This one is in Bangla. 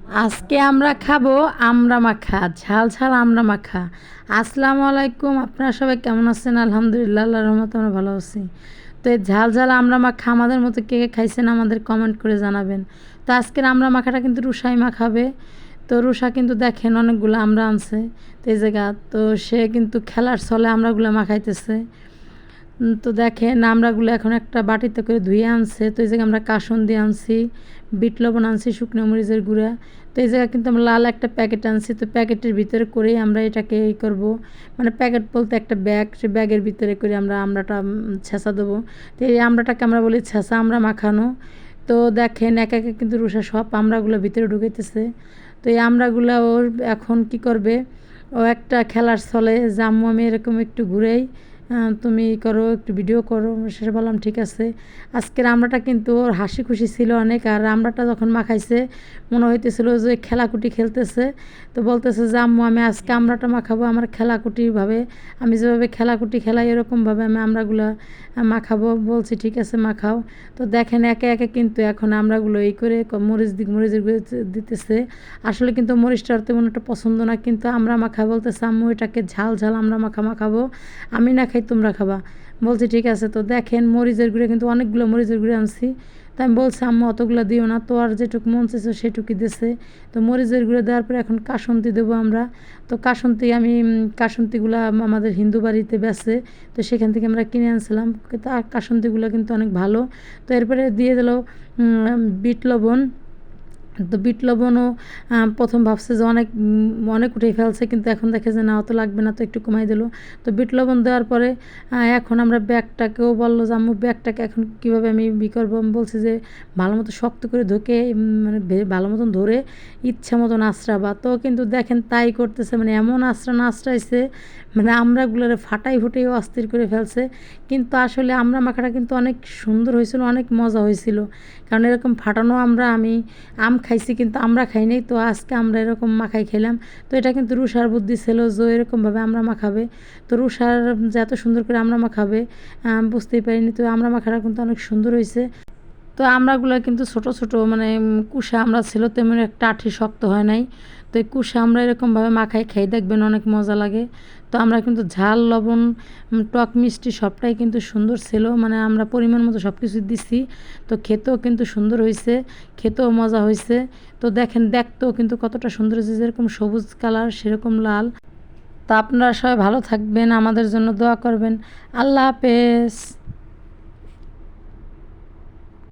আজকে আমরা খাবো আমড়া মাখা, ঝাল ঝাল আমড়া মাখা। আসসালামু আলাইকুম, আপনারা সবাই কেমন আছেন? আলহামদুলিল্লাহ, আল্লাহর রহমতে আমরা ভালো আছি। তো এই ঝাল ঝাল আমড়া মাখা আমাদের মতো কে কে খাইছেন আমাদের কমেন্ট করে জানাবেন। তো আজকের আমড়া মাখাটা কিন্তু রুষাই মাখাবে। তো রুষা কিন্তু দেখেন অনেকগুলো আমড়া আনছে তো এই জায়গা, তো সে কিন্তু খেলার ছলে আমড়াগুলো মাখাইতেছে। তো দেখেন আমড়াগুলো এখন একটা বাটিতে করে ধুয়ে আনছে। তো এই জায়গায় আমরা কাসুন্দি আনছি, বিট লবণ আনছি, শুকনো মরিচের গুঁড়া। তো এই জায়গায় কিন্তু আমরা লাল একটা প্যাকেট আনছি। তো প্যাকেটের ভিতরে করেই আমরা এটাকে এই করবো, মানে প্যাকেট বলতে একটা ব্যাগ, সে ব্যাগের ভিতরে করে আমরা আমড়াটা ছেঁচা দেবো। তো এই আমড়াটাকে আমরা বলি ছেঁচা আমড়া মাখানো। তো দেখেন একে একে কিন্তু রুষা সব আমড়াগুলো ভিতরে ঢুকাইতেছে। তো এই আমড়াগুলো ওর এখন কি করবে, ও একটা খেলার ছলে যে আম্মু আমি এরকম একটু ঘুরেই তুমি করো, একটু ভিডিও করো। সেটা বললাম ঠিক আছে। আজকের আমড়াটা কিন্তু ওর হাসি খুশি ছিল অনেক, আর আমড়াটা যখন মাখাইছে মনে হইতেছিল যে খেলাকুটি খেলতেছে। তো বলতেছে যে আম্মু আমি আজকে আমড়াটা মাখাবো আমার খেলাকুটিভাবে, আমি যেভাবে খেলাকুটি খেলাই এরকমভাবে আমি আমড়াগুলো মাখাবো। বলছি ঠিক আছে মাখাও। তো দেখেন একে একে কিন্তু এখন আমড়াগুলো এই করে মরিচের গুঁড়ো দিতেছে। আসলে কিন্তু মরিচটা আর তেমন একটা পছন্দ না, কিন্তু আমরা মাখা বলতেছে আম্মু এটাকে ঝাল ঝাল আমরা মাখাবো, আমি না খাই তোমরা খাবা। বলছি ঠিক আছে। তো দেখেন মরিচের গুঁড়ো কিন্তু অনেকগুলো মরিচের গুঁড়ো আনছি। তো আমি বলছি আম্মু অতগুলো দিও না, তো আর যেটুকু মন চেয়েছে সেটুকুই দিছে। তো মরিচের গুঁড়ো দেওয়ার পরে এখন কাসুন্দি দেবো আমরা। তো কাসুন্দিগুলো আমাদের হিন্দু বাড়িতে বেচে, তো সেখান থেকে আমরা কিনে আনছিলাম। কাসুন্দিগুলো কিন্তু অনেক ভালো। তো এরপরে দিয়ে দিল বিট লবণ। তো বিট লবণও প্রথম ভাবছে যে অনেক অনেক উঠেই ফেলছে, কিন্তু এখন দেখে যে না অত লাগবে না, তো একটু কমাই দিল। তো বিট লবণ দেওয়ার পরে এখন আমরা ব্যাগটাকেও বললো যে আম্মু ব্যাগটাকে এখন কীভাবে আমি করবো। আমি বলছি যে ভালো মতো শক্ত করে ধুকে মানে ভালো মতন ধরে ইচ্ছা মতন আঁচড়াবা। তো কিন্তু দেখেন তাই করতেছে, মানে এমন আঁচড়াইছে, মানে আমড়াগুলোরে ফুটাইও অস্থির করে ফেলছে। কিন্তু আসলে আমড়া মাখাটা কিন্তু অনেক সুন্দর হয়েছিল, অনেক মজা হয়েছিল। কারণ এরকম ফাটানো আমি আম খাইছি কিন্তু আমরা খাই নাই। তো আজকে আমরা এরকম মাখাই খেলাম। তো এটা কিন্তু রুষার বুদ্ধি ছিল যে এরকমভাবে আমরা মাখাবে। তো রুষার যে এত সুন্দর করে আমরা মাখাবে বুঝতেই পারিনি। তো আমরা মাখাটা কিন্তু অনেক সুন্দর হয়েছে। তো আমড়াগুলো কিন্তু ছোট ছোট, মানে কুসা আমরা ছিল, তেমন একটা আঠি শক্ত হয় নাই। তো এই কুসা আমরা এরকমভাবে মাখাই খাই দেখবেন অনেক মজা লাগে। তো আমরা কিন্তু ঝাল লবণ টক মিষ্টি সবটাই কিন্তু সুন্দর ছিল, মানে আমরা পরিমাণ মতো সব কিছু দিছি। তো খেতেও কিন্তু সুন্দর হয়েছে, খেতেও মজা হয়েছে। তো দেখেন দেখতেও কিন্তু কতটা সুন্দর হয়েছে, যেরকম সবুজ কালার সেরকম লাল। তো আপনারা সবাই ভালো থাকবেন, আমাদের জন্য দোয়া করবেন। আল্লাহ হাফেজ।